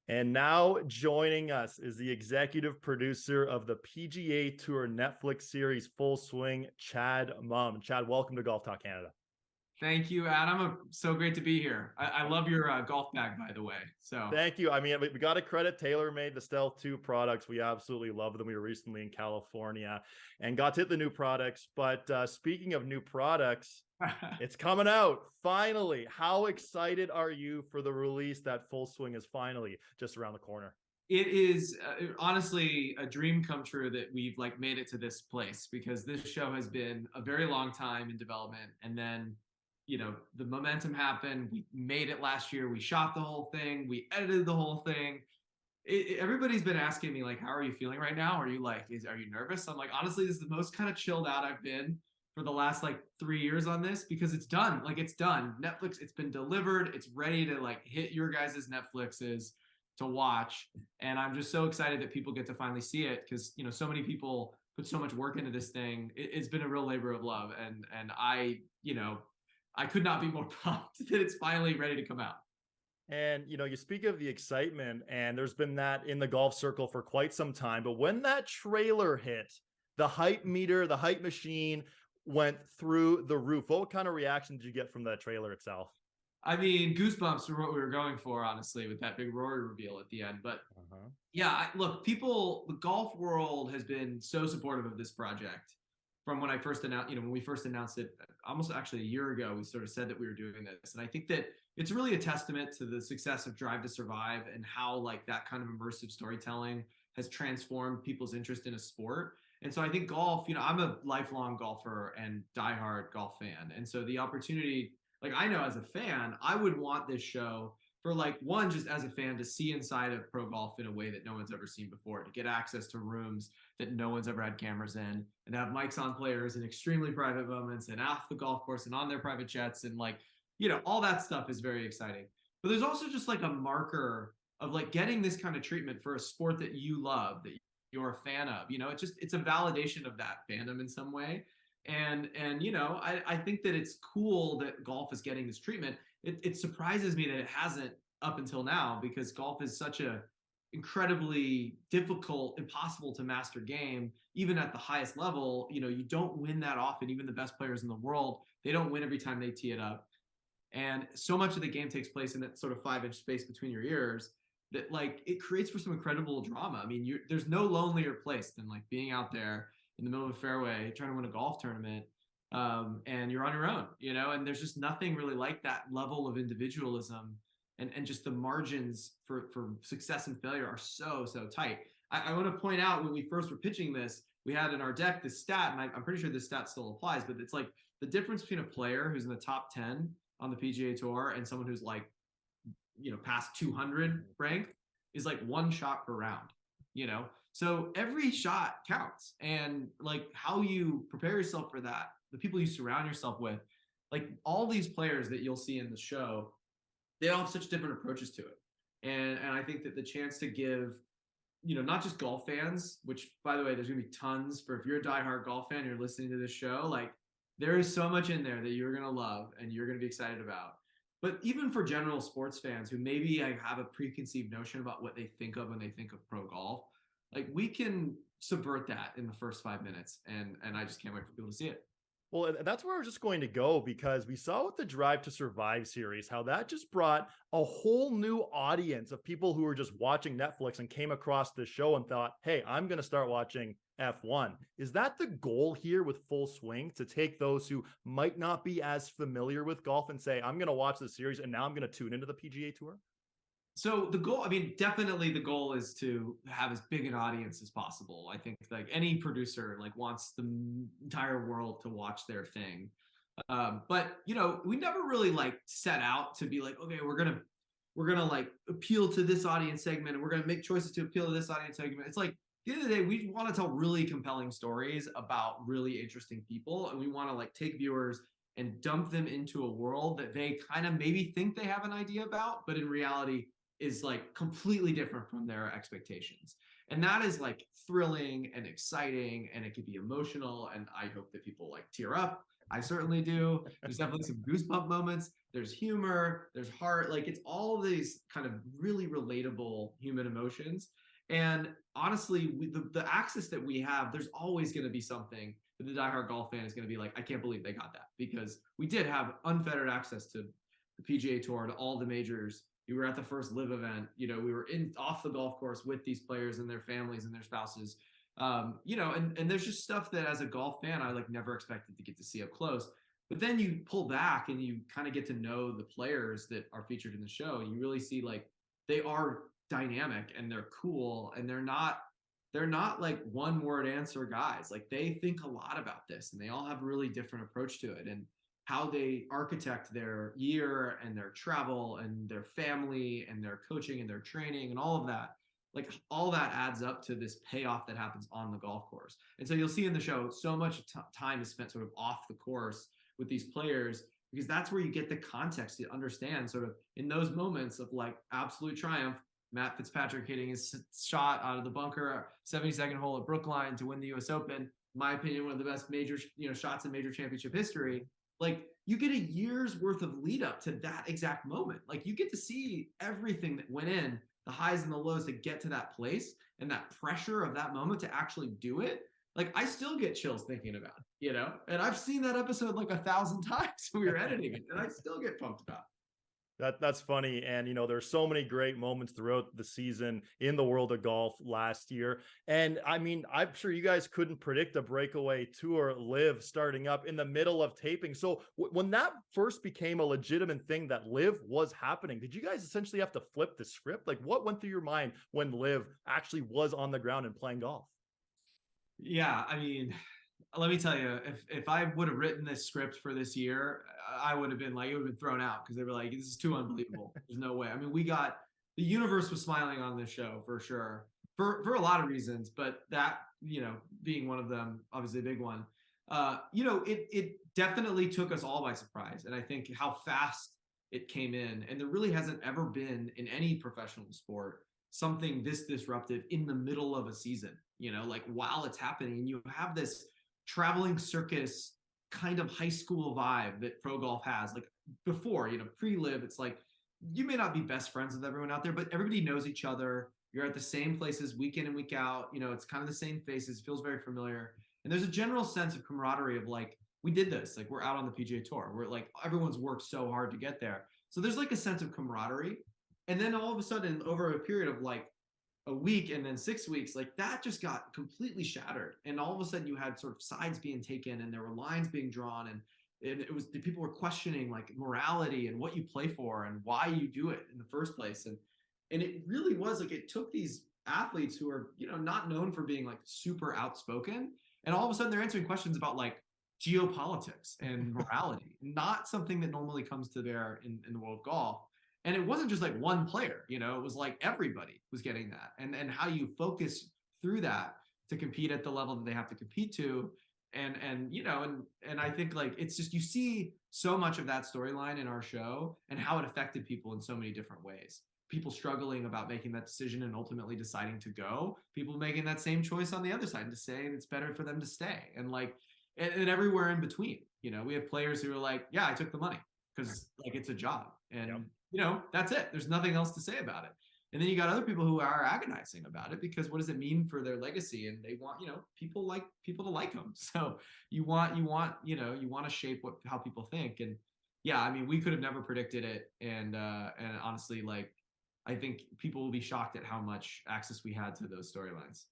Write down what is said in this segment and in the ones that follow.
And now joining us is the executive producer of the PGA Tour Netflix series Full Swing, Chad Mumm. Chad, welcome to Golf Talk Canada. Thank you, Adam. So great to be here. I love your golf bag, by the way. So Thank you. I mean, we got to credit TaylorMade, the Stealth 2 products. We absolutely love them. We were recently in California and got to hit the new products. But speaking of new products, it's coming out finally. How excited are you for the release that Full Swing is finally just around the corner? it is honestly a dream come true that we've like made it to this place, because this show has been a very long time in development. And then, the momentum happened. We made it last year. We shot the whole thing. We edited the whole thing. Everybody's been asking me, like, how are you feeling right now? Are you are you nervous? I'm like, honestly, this is the most kind of chilled out I've been for the last like 3 years on this, because it's done. Like, it's done. Netflix, it's been delivered. It's ready to like hit your guys' Netflixes to watch. And I'm just so excited that people get to finally see it, because so many people put so much work into this thing. It's been a real labor of love, and I could not be more pumped that it's finally ready to come out. And you speak of the excitement, and there's been that in the golf circle for quite some time. But when that trailer hit, the hype meter, the hype machine went through the roof. What kind of reaction did you get from that trailer itself? I mean, goosebumps were what we were going for, honestly, with that big Rory reveal at the end. But yeah, look, the golf world has been so supportive of this project from when I first announced, when we first announced it, almost actually a year ago. We sort of said that we were doing this. And I think that it's really a testament to the success of Drive to Survive, and how like that kind of immersive storytelling has transformed people's interest in a sport. And so I think golf, I'm a lifelong golfer and diehard golf fan. And so the opportunity, like, I know as a fan, I would want this show for, like, one, just as a fan, to see inside of pro golf in a way that no one's ever seen before, to get access to rooms that no one's ever had cameras in, and have mics on players in extremely private moments and off the golf course and on their private jets. And like, all that stuff is very exciting. But there's also just like a marker of like getting this kind of treatment for a sport that you love, that you're a fan of. It's a validation of that fandom in some way. And I think that it's cool that golf is getting this treatment. It surprises me that it hasn't up until now, because golf is such a incredibly difficult, impossible to master game, even at the highest level. You don't win that often. Even the best players in the world, they don't win every time they tee it up. And so much of the game takes place in that sort of 5-inch space between your ears, that like it creates for some incredible drama. I mean, there's no lonelier place than like being out there in the middle of a fairway trying to win a golf tournament, and you're on your own, and there's just nothing really like that level of individualism, and just the margins for success and failure are so tight. I want to point out, when we first were pitching this, we had in our deck this stat, and I'm pretty sure this stat still applies, but it's like the difference between a player who's in the top 10 on the PGA Tour and someone who's like, past 200 ranked, is like one shot per round. So every shot counts, and like how you prepare yourself for that, the people you surround yourself with, like all these players that you'll see in the show, they all have such different approaches to it. And I think that the chance to give, not just golf fans, which, by the way, there's gonna be tons, for if you're a diehard golf fan, you're listening to this show, like there is so much in there that you're gonna love and you're gonna be excited about. But even for general sports fans who maybe have a preconceived notion about what they think of when they think of pro golf, like we can subvert that in the first 5 minutes, and I just can't wait for people to see it. Well, that's where we're just going to go, because we saw with the Drive to Survive series how that just brought a whole new audience of people who were just watching Netflix and came across this show and thought, hey, I'm going to start watching F1. Is that the goal here with Full Swing, to take those who might not be as familiar with golf and say, I'm going to watch this series and now I'm going to tune into the PGA Tour? So the goal, I mean, definitely the goal is to have as big an audience as possible. I think like any producer like wants the entire world to watch their thing. But we never really like set out to be like, okay, we're gonna like appeal to this audience segment, and we're gonna make choices to appeal to this audience segment. It's like, at the end of the day, we want to tell really compelling stories about really interesting people, and we want to like take viewers and dump them into a world that they kind of maybe think they have an idea about, but in reality is like completely different from their expectations. And that is like thrilling and exciting, and it could be emotional, and I hope that people like tear up. I certainly do. There's definitely some goosebump moments. There's humor, there's heart. Like, it's all of these kind of really relatable human emotions. And honestly, the access that we have, there's always going to be something that the diehard golf fan is going to be like, I can't believe they got that, because we did have unfettered access to the PGA Tour, to all the majors. You were at the first live event. You know, we were off the golf course with these players and their families and their spouses. You know, and there's just stuff that as a golf fan, I like never expected to get to see up close. But then you pull back and you kind of get to know the players that are featured in the show. And you really see like they are dynamic and they're cool, and they're not like one word answer guys. Like, they think a lot about this, and they all have a really different approach to it, and how they architect their year and their travel and their family and their coaching and their training and all of that. Like, all that adds up to this payoff that happens on the golf course. And so you'll see in the show, so much time is spent sort of off the course with these players, because that's where you get the context to understand sort of in those moments of like absolute triumph. Matt Fitzpatrick hitting his shot out of the bunker, 72nd hole at Brookline to win the U.S. Open. In my opinion, one of the best major, shots in major championship history. Like, you get a year's worth of lead up to that exact moment. Like, you get to see everything that went in, the highs and the lows to get to that place, and that pressure of that moment to actually do it. Like, I still get chills thinking about it, and I've seen that episode like 1,000 times when we were editing it, and I still get pumped about it. That's funny. And, there's so many great moments throughout the season in the world of golf last year. And I mean, I'm sure you guys couldn't predict a Breakaway Tour live starting up in the middle of taping. So when that first became a legitimate thing that live was happening, did you guys essentially have to flip the script? Like, what went through your mind when live actually was on the ground and playing golf? Yeah, I mean, let me tell you, if I would have written this script for this year, I would have been like, it would have been thrown out, because they were like, this is too unbelievable. There's no way. I mean, the universe was smiling on this show for sure, for a lot of reasons, but that, being one of them, obviously a big one. It definitely took us all by surprise. And I think how fast it came in, and there really hasn't ever been in any professional sport something this disruptive in the middle of a season, like while it's happening, and you have this traveling circus kind of high school vibe that pro golf has. Like, before, pre-live, it's like you may not be best friends with everyone out there, but everybody knows each other. You're at the same places week in and week out. It's kind of the same faces, feels very familiar. And there's a general sense of camaraderie of like, we did this, like, we're out on the PGA Tour. We're like, everyone's worked so hard to get there. So there's like a sense of camaraderie. And then all of a sudden, over a period of like a week and then 6 weeks, like, that just got completely shattered. And all of a sudden you had sort of sides being taken, and there were lines being drawn, and it was, the people were questioning like morality and what you play for and why you do it in the first place. And it really was like, it took these athletes who are, not known for being like super outspoken, and all of a sudden they're answering questions about like geopolitics and morality, not something that normally comes to bear in the world of golf. And it wasn't just like one player, it was like everybody was getting that. And how you focus through that to compete at the level that they have to compete to. And I think like, it's just, you see so much of that storyline in our show and how it affected people in so many different ways. People struggling about making that decision and ultimately deciding to go, people making that same choice on the other side to say it's better for them to stay. And like, and everywhere in between, we have players who are like, yeah, I took the money because like, it's a job. And that's it. There's nothing else to say about it. And then you got other people who are agonizing about it, because what does it mean for their legacy? And they want, people to like them. So you want to shape how people think. And yeah, I mean, we could have never predicted it. And honestly, like, I think people will be shocked at how much access we had to those storylines.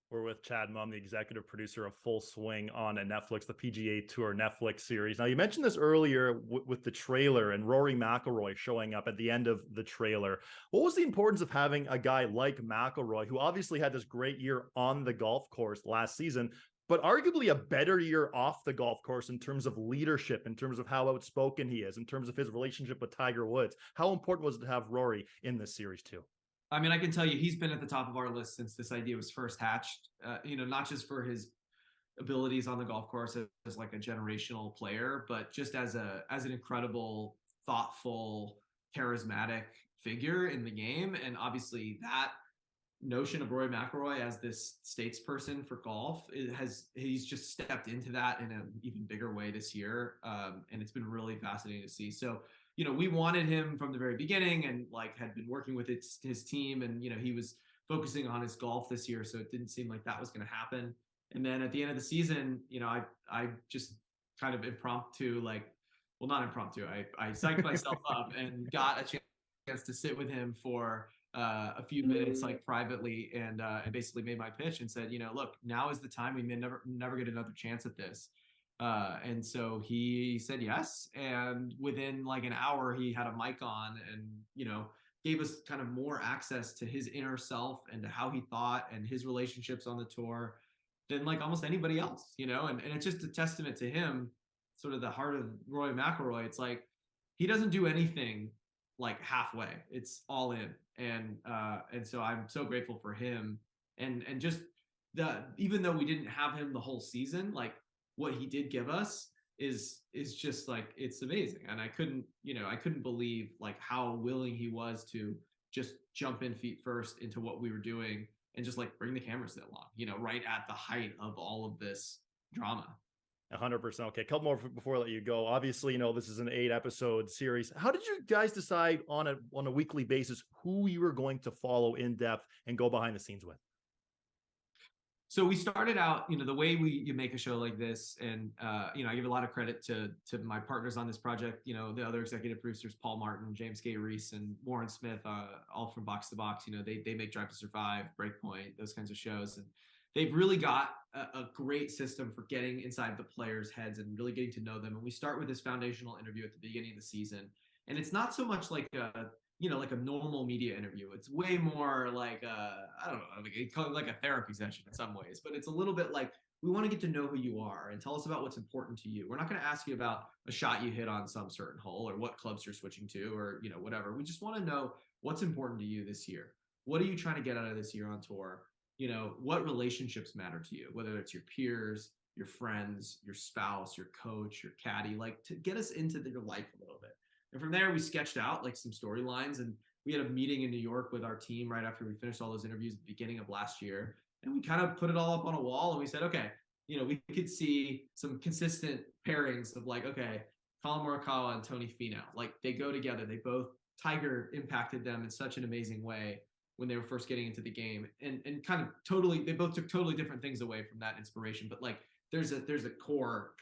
We're with Chad Mumm, the executive producer of Full Swing on Netflix, the PGA Tour Netflix series. Now, you mentioned this earlier with the trailer and Rory McIlroy showing up at the end of the trailer. What was the importance of having a guy like McIlroy, who obviously had this great year on the golf course last season, but arguably a better year off the golf course in terms of leadership, in terms of how outspoken he is, in terms of his relationship with Tiger Woods? How important was it to have Rory in this series too? I mean, I can tell you he's been at the top of our list since this idea was first hatched, not just for his abilities on the golf course as like a generational player, but just as an incredible, thoughtful, charismatic figure in the game. And obviously that notion of Rory McIlroy as this statesperson for golf, he's just stepped into that in an even bigger way this year. And it's been really fascinating to see. So, we wanted him from the very beginning, and like had been working with his team, and, he was focusing on his golf this year. So it didn't seem like that was going to happen. And then at the end of the season, I just kind of impromptu, not impromptu. I psyched myself up and got a chance to sit with him for a few minutes, like privately, and basically made my pitch and said, look, now is the time. We may never get another chance at this. And so he said yes. And within like an hour, he had a mic on and, gave us kind of more access to his inner self and to how he thought and his relationships on the tour than like almost anybody else, and it's just a testament to him, sort of the heart of Rory McIlroy. It's like, he doesn't do anything like halfway. It's all in. And so I'm so grateful for him. And just even though we didn't have him the whole season, like what he did give us is just like, it's amazing. And I couldn't believe like how willing he was to just jump in feet first into what we were doing and just like bring the cameras along, right at the height of all of this drama. 100%. Okay, a couple more before I let you go. Obviously, this is an 8-episode series. How did you guys decide on a weekly basis who you were going to follow in depth and go behind the scenes with? So we started out, the way you make a show like this, and I give a lot of credit to my partners on this project. The other executive producers, Paul Martin, James K. Reese, and Warren Smith, all from Box to Box. They make Drive to Survive, Breakpoint, those kinds of shows, and they've really got a great system for getting inside the players' heads and really getting to know them. And we start with this foundational interview at the beginning of the season, and it's not so much like like a normal media interview. It's way more like I don't know, like a therapy session in some ways, but it's a little bit like, we want to get to know who you are and tell us about what's important to you. We're not going to ask you about a shot you hit on some certain hole or what clubs you're switching to or, whatever. We just want to know what's important to you this year. What are you trying to get out of this year on tour? What relationships matter to you, whether it's your peers, your friends, your spouse, your coach, your caddy, like to get us into your life a little bit. And from there, we sketched out like some storylines, and we had a meeting in New York with our team right after we finished all those interviews at the beginning of last year. And we kind of put it all up on a wall, and we said, okay, we could see some consistent pairings of like, okay, Colin Morikawa and Tony Finau, like they go together. They both, Tiger impacted them in such an amazing way when they were first getting into the game, and kind of totally, they both took totally different things away from that inspiration. But like, there's a core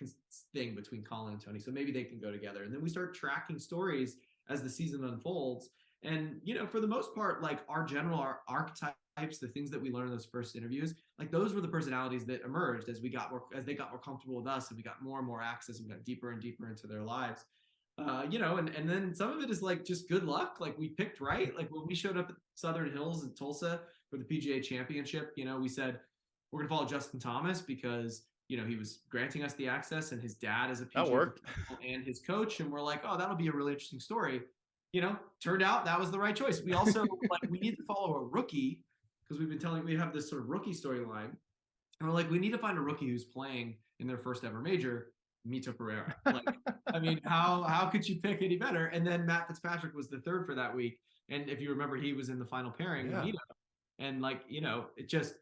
thing between Colin and Tony, so maybe they can go together. And then we start tracking stories as the season unfolds. And for the most part, like our archetypes, the things that we learned in those first interviews, like those were the personalities that emerged as they got more comfortable with us, and we got more and more access, and we got deeper and deeper into their lives. And then some of it is like just good luck. Like we picked right. Like when we showed up at Southern Hills in Tulsa for the PGA Championship, we said we're gonna follow Justin Thomas because he was granting us the access, and his dad is a PGA and his coach, and we're like, oh, that'll be a really interesting story. Turned out that was the right choice. We also we need to follow a rookie because we have this sort of rookie storyline, and we're like, we need to find a rookie who's playing in their first ever major. Mito Pereira. I mean, how could you pick any better? And then Matt Fitzpatrick was the third for that week. And if you remember, he was in the final pairing with Mito. And it just,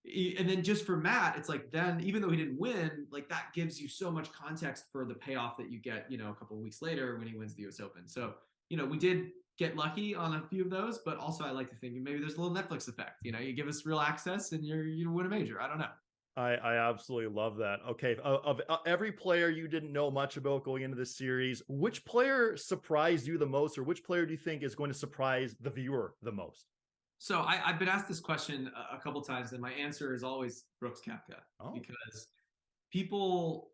and then just for Matt, it's like, then even though he didn't win, like that gives you so much context for the payoff that you get, a couple of weeks later when he wins the US Open. So, we did get lucky on a few of those, but also I like to think maybe there's a little Netflix effect. You give us real access and you win a major. I don't know. I absolutely love that. Okay. Of every player you didn't know much about going into this series, which player surprised you the most, or which player do you think is going to surprise the viewer the most? So I've been asked this question a couple of times, and my answer is always Brooks Koepka, because people,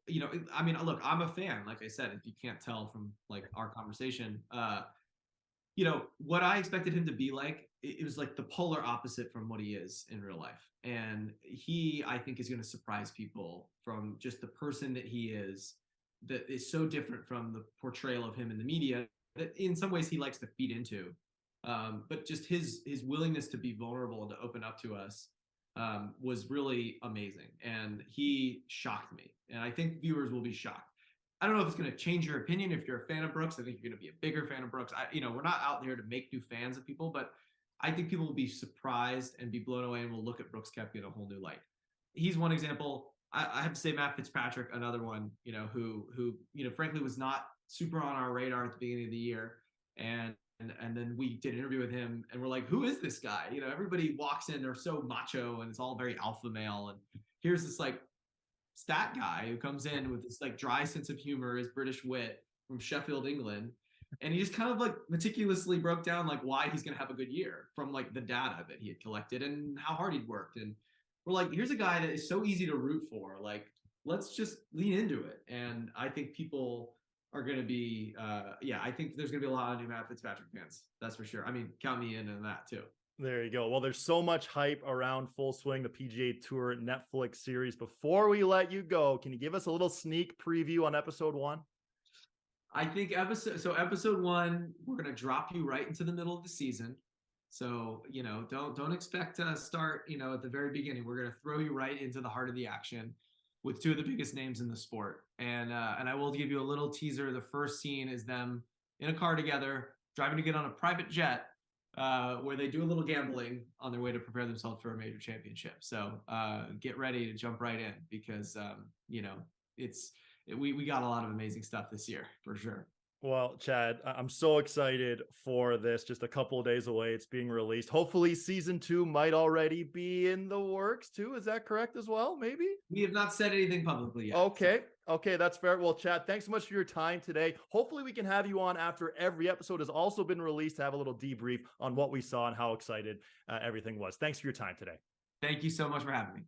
I mean, look, I'm a fan, like I said, if you can't tell from like our conversation, what I expected him to be like, it was like the polar opposite from what he is in real life. And he, I think, is going to surprise people from just the person that he is, that is so different from the portrayal of him in the media that in some ways he likes to feed into. But just his willingness to be vulnerable and to open up to us was really amazing. And he shocked me. And I think viewers will be shocked. I don't know if it's going to change your opinion. If you're a fan of Brooks, I think you're going to be a bigger fan of Brooks. We're not out there to make new fans of people, but I think people will be surprised and be blown away and will look at Brooks Koepka in a whole new light. He's one example. I have to say Matt Fitzpatrick, another one, who frankly was not super on our radar at the beginning of the year. And then we did an interview with him and we're like, who is this guy? Everybody walks in, they're so macho and it's all very alpha male. And here's this like stat guy who comes in with this like dry sense of humor, his British wit from Sheffield, England. And he just kind of like meticulously broke down like why he's going to have a good year from like the data that he had collected and how hard he'd worked. And we're like, here's a guy that is so easy to root for. Like, let's just lean into it. And I think people are going to be, I think there's going to be a lot of new Matt Fitzpatrick fans. That's for sure. I mean, count me in on that too. There you go. Well, there's so much hype around Full Swing, the PGA Tour Netflix series. Before we let you go, can you give us a little sneak preview on episode 1? I think episode 1, we're going to drop you right into the middle of the season. So, don't expect to start, at the very beginning. We're going to throw you right into the heart of the action with 2 of the biggest names in the sport. And I will give you a little teaser. The first scene is them in a car together, driving to get on a private jet, where they do a little gambling on their way to prepare themselves for a major championship. So get ready to jump right in because, we got a lot of amazing stuff this year for sure. Well, Chad, I'm so excited for this. Just a couple of days away, it's being released. Hopefully season 2 might already be in the works too. Is that correct as well? Maybe we have not said anything publicly yet. Okay, that's fair. Well, Chad, thanks so much for your time today. Hopefully we can have you on after every episode has also been released to have a little debrief on what we saw and how excited everything was. Thanks for your time today. Thank you so much for having me.